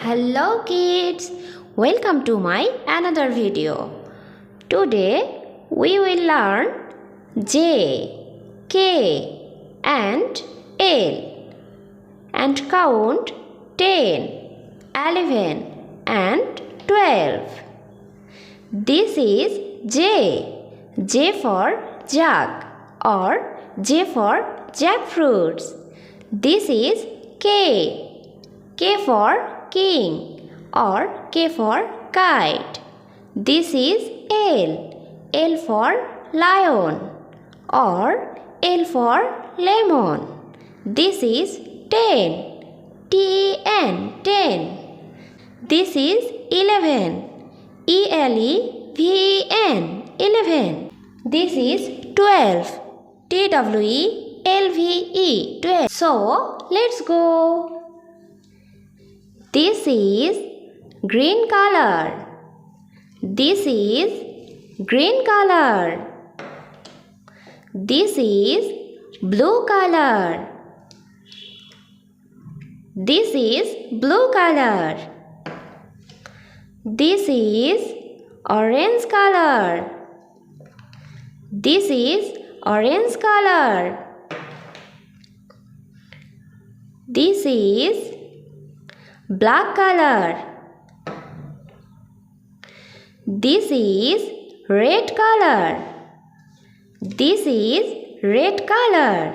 Hello kids, welcome to my another video. Today we will learn J, K and L and count 10, 11 and 12. This is J for jug or J for jackfruits. This is K for king or K for kite. This is L for lion or L for lemon. This is 10, 10. This is 11, 11. This is 12, 12. So let's go. This is green color. This is green color. This is blue color. This is blue color. This is orange color. This is orange color. This is black color. This is red color. This is red color.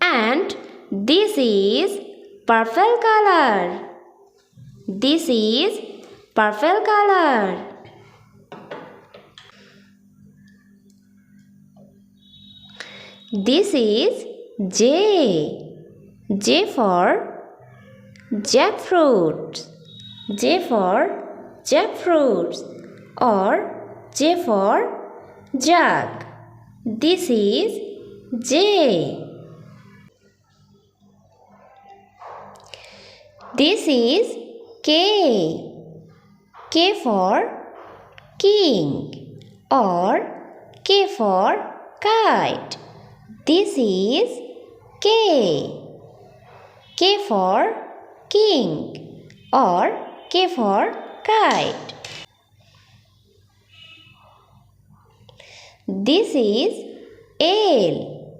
And this is purple color. This is purple color. This is J for jackfruit. J for jackfruits or J for jug. This is J. This is K for king or K for kite. This is K for king or K for kite. This is L.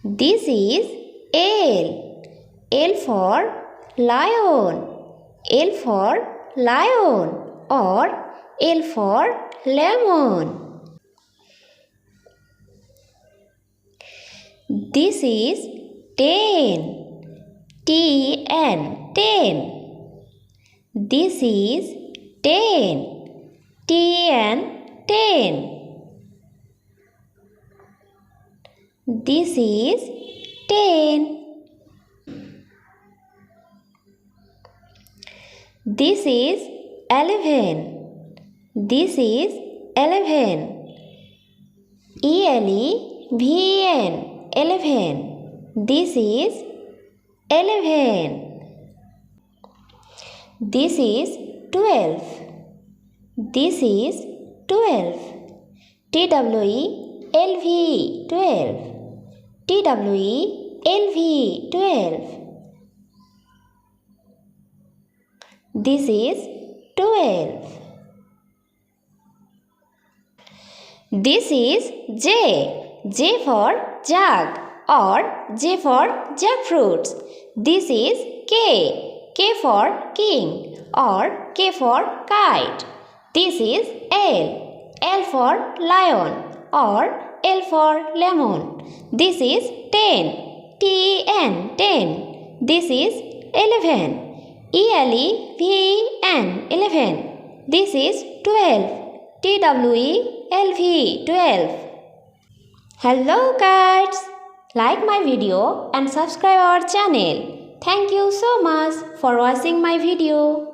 This is L for lion, L for lion or L for lemon. This is 10, 10. This is 10, 10. This is 10. This is 11. This is 11. 11. This is 11. This is 12. This is 12. TWELV 12. TWELV 12. This is 12. This is J for jug or J for jackfruits. This is K for king or K for kite. This is L for lion or L for lemon. This is 10, 10. This is 11, 11. This is 12, TWELV 12. Hello kids, like my video and subscribe our channel. Thank you so much for watching my video.